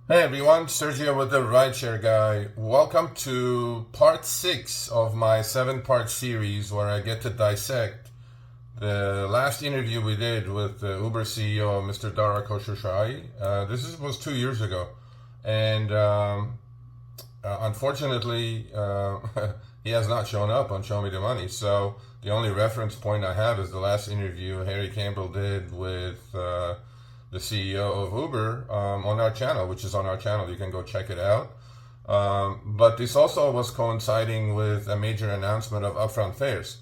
Hey everyone, Sergio with the RideShare Guy. Welcome to part 6 of my 7-part series where I get to dissect the last interview we did with the Uber CEO, Mr. Dara Khosrowshahi. Was 2 years ago. And unfortunately, he has not shown up on Show Me the Money. So the only reference point I have is the last interview Harry Campbell did with the CEO of Uber on our channel, which is on our channel. You can go check it out. But this also was coinciding with a major announcement of upfront fares.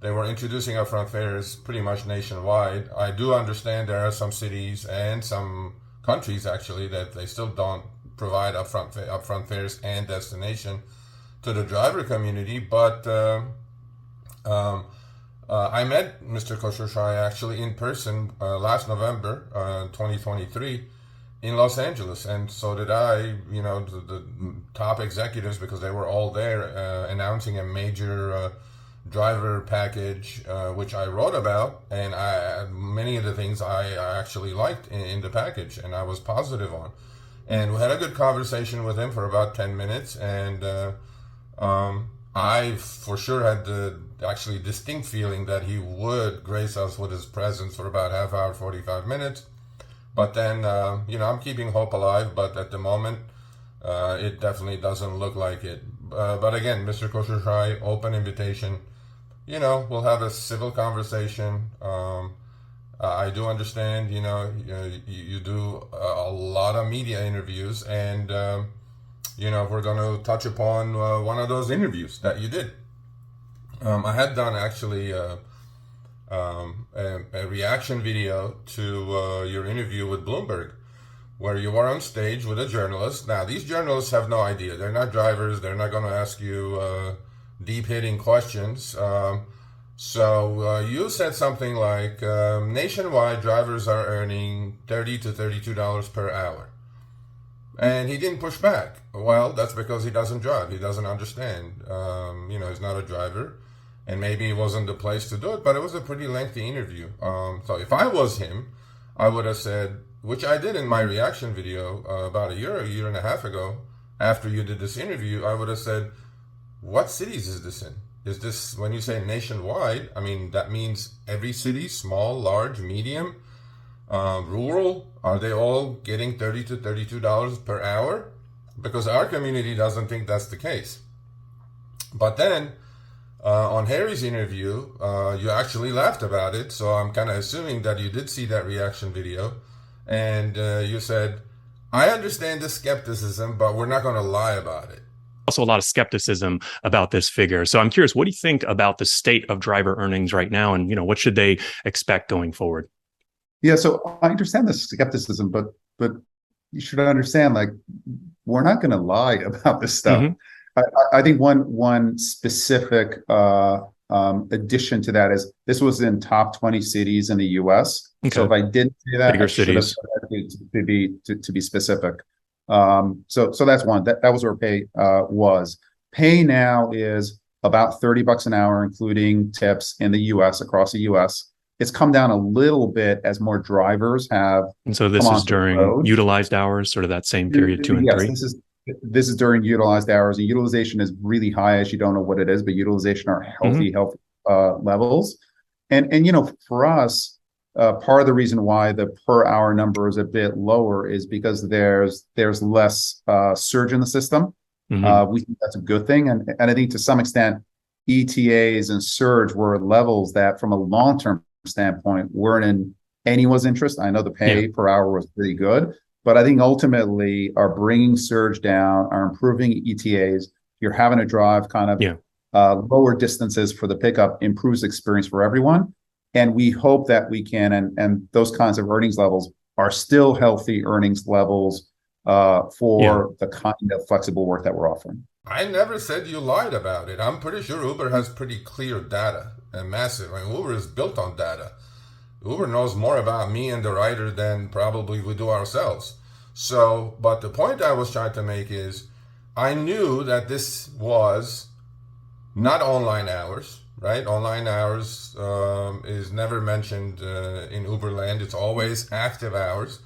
They were introducing upfront fares pretty much nationwide. I do understand there are some cities and some countries actually that they still don't provide upfront fares and destination to the driver community. But um, I met Mr. Khosrowshahi actually in person last November, 2023, in Los Angeles, and so did I. You know, the top executives, because they were all there announcing a major driver package, which I wrote about, and many of the things I actually liked in the package, and I was positive on. And we had a good conversation with him for about 10 minutes, and I for sure had the actually distinct feeling that he would grace us with his presence for about half hour, 45 minutes. But then, I'm keeping hope alive, but at the moment, it definitely doesn't look like it. But again, Mr. Khosrowshahi, open invitation. We'll have a civil conversation. I do understand, you do a lot of media interviews, and we're going to touch upon one of those interviews that you did. I had done actually a reaction video to your interview with Bloomberg, where you were on stage with a journalist. Now, these journalists have no idea. They're not drivers. They're not going to ask you deep hitting questions. So you said something like, nationwide drivers are earning $30 to $32 per hour. And he didn't push back. Well, that's because he doesn't drive. He doesn't understand. He's not a driver. And maybe it wasn't the place to do it, but it was a pretty lengthy interview. So if I was him, I would have said, which I did in my reaction video about a year and a half ago, after you did this interview, I would have said, what cities is this in? Is this, when you say nationwide, I mean, that means every city, small, large, medium, rural, are they all getting $30 to $32 per hour? Because our community doesn't think that's the case. But then, on Harry's interview, you actually laughed about it, so I'm kind of assuming that you did see that reaction video, and you said, I understand the skepticism, but we're not going to lie about it. Also a lot of skepticism about this figure. So I'm curious, what do you think about the state of driver earnings right now, and what should they expect going forward? Yeah, so I understand the skepticism, but you should understand, like, we're not going to lie about this stuff. Mm-hmm. I think one specific addition to that is this was in top 20 cities in the U.S. Okay. So if I didn't say that, Bigger I should have cities. said that to be specific. So that's one. That was where pay was. Pay now is about $30 an hour, including tips in the U.S. across the U.S. It's come down a little bit as more drivers have And so come this is onto the during road. Utilized hours, sort of that same period, 2 and Yes, 3. this is during utilized hours, and utilization is really high, as you don't know what it is, but utilization are Mm-hmm. healthy levels. And for us, part of the reason why the per hour number is a bit lower is because there's less surge in the system. Mm-hmm. We think that's a good thing, and I think to some extent, ETAs and surge were at levels that, from a long term standpoint, weren't in anyone's interest. I know the Yeah. pay per hour was pretty good, but I think ultimately are bringing surge down, are improving ETAs. You're having to drive kind of Yeah. lower distances for the pickup, improves experience for everyone. And we hope that we can, and those kinds of earnings levels are still healthy earnings levels Yeah. for the kind of flexible work that we're offering. I never said you lied about it. I'm pretty sure Uber has pretty clear data and massive. I mean, Uber is built on data. Uber knows more about me and the rider than probably we do ourselves. So, but the point I was trying to make is I knew that this was not online hours, right? Online hours is never mentioned in Uberland. It's always active hours.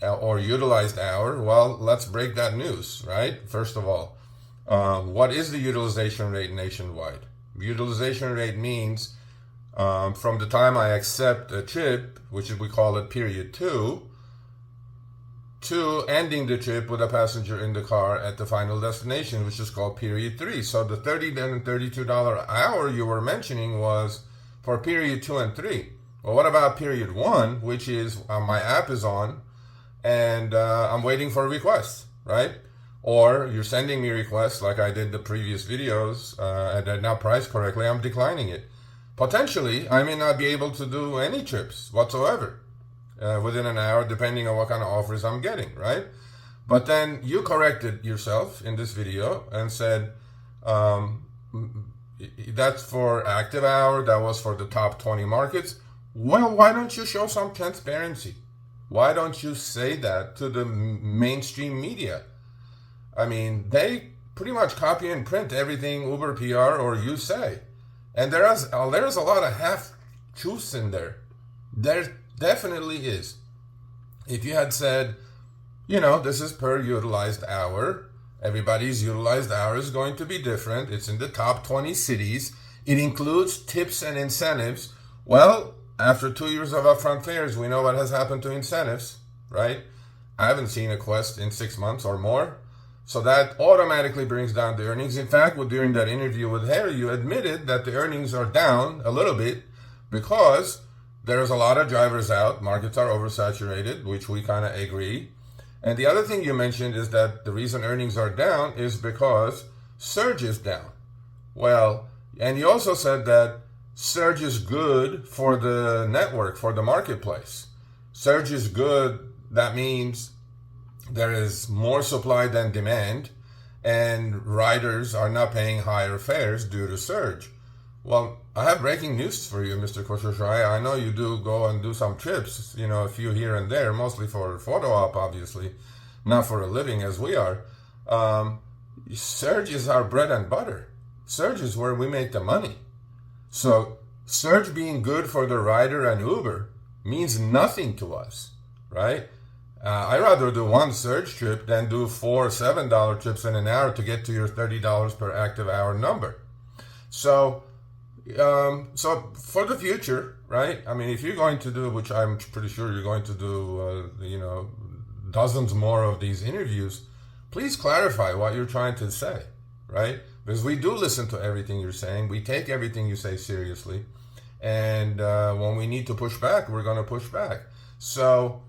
or utilized hour, well, let's break that news, right? First of all, what is the utilization rate nationwide? Utilization rate means from the time I accept a trip, which we call it period 2, to ending the trip with a passenger in the car at the final destination, which is called period 3. So the $30 and $32 hour you were mentioning was for period 2 and 3. Well, what about period 1, which is my app is on and I'm waiting for a request, right? Or you're sending me requests like I did the previous videos and they're not priced correctly, I'm declining it. Potentially, I may not be able to do any trips whatsoever within an hour, depending on what kind of offers I'm getting, right? But then you corrected yourself in this video and said, that's for active hour, that was for the top 20 markets. Well, why don't you show some transparency? Why don't you say that to the mainstream media? I mean, they pretty much copy and print everything Uber PR or you say. And there's a lot of half-truths in there. There definitely is. If you had said, this is per utilized hour, everybody's utilized hour is going to be different. It's in the top 20 cities. It includes tips and incentives. Well, after 2 years of upfront fares, we know what has happened to incentives, right? I haven't seen a Quest in 6 months or more. So that automatically brings down the earnings. In fact, during that interview with Harry, you admitted that the earnings are down a little bit because there's a lot of drivers out. Markets are oversaturated, which we kind of agree. And the other thing you mentioned is that the reason earnings are down is because surge is down. Well, and you also said that surge is good for the network, for the marketplace. Surge is good. That means there is more supply than demand, and riders are not paying higher fares due to surge. Well, I have breaking news for you, Mr. Khosrowshahi. I know you do go and do some trips, a few here and there, mostly for photo op, obviously, not for a living as we are. Surge is our bread and butter. Surge is where we make the money. So surge being good for the rider and Uber means nothing to us, right? I'd rather do one surge trip than do 4 $7 trips in an hour to get to your $30 per active hour number. So for the future, right? I mean, if you're going to do, which I'm pretty sure you're going to do, dozens more of these interviews, please clarify what you're trying to say, right? Because we do listen to everything you're saying. We take everything you say seriously. And when we need to push back, we're going to push back. So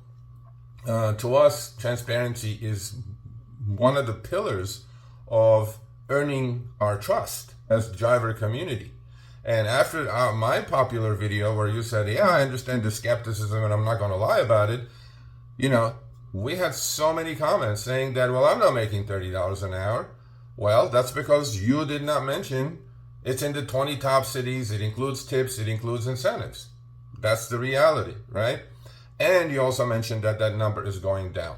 to us, transparency is one of the pillars of earning our trust as the driver community. And after my popular video where you said, yeah, I understand the skepticism and I'm not going to lie about it, we had so many comments saying that, well, I'm not making $30 an hour. Well, that's because you did not mention it's in the 20 top cities. It includes tips. It includes incentives. That's the reality, right? And you also mentioned that number is going down.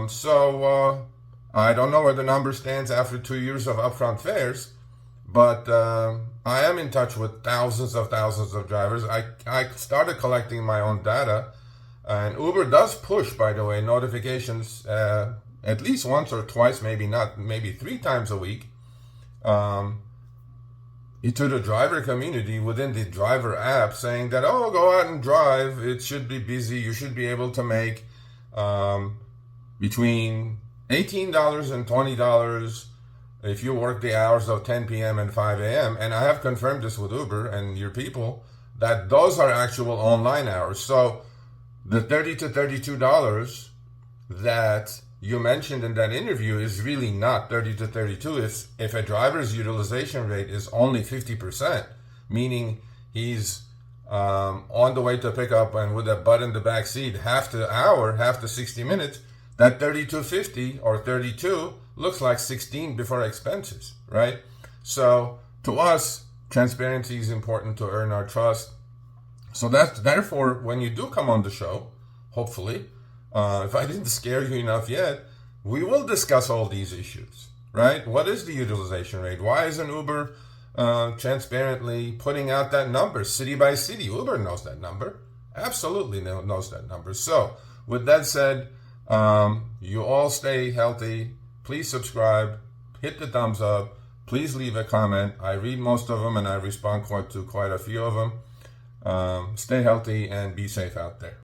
So I don't know where the number stands after 2 years of upfront fares, but I am in touch with thousands of drivers. I started collecting my own data, and Uber does push, by the way, notifications at least once or twice, maybe 3 times a week, to the driver community within the driver app, saying that, go out and drive. It should be busy. You should be able to make between $18 and $20 if you work the hours of 10 p.m. and 5 a.m. And I have confirmed this with Uber and your people, that those are actual online hours. So the $30 to $32 that you mentioned in that interview is really not 30 to 32. If a driver's utilization rate is only 50%, meaning he's on the way to pick up and with a butt in the back seat half the hour, half the 60 minutes, that 32.50 or 32 looks like 16 before expenses, right? So to us, transparency is important to earn our trust. So therefore, when you do come on the show, hopefully, if I didn't scare you enough yet, we will discuss all these issues, right? What is the utilization rate? Why isn't Uber transparently putting out that number city by city? Uber knows that number. Absolutely knows that number. So with that said, you all stay healthy. Please subscribe, hit the thumbs up. Please leave a comment. I read most of them and I respond to quite a few of them. Stay healthy and be safe out there.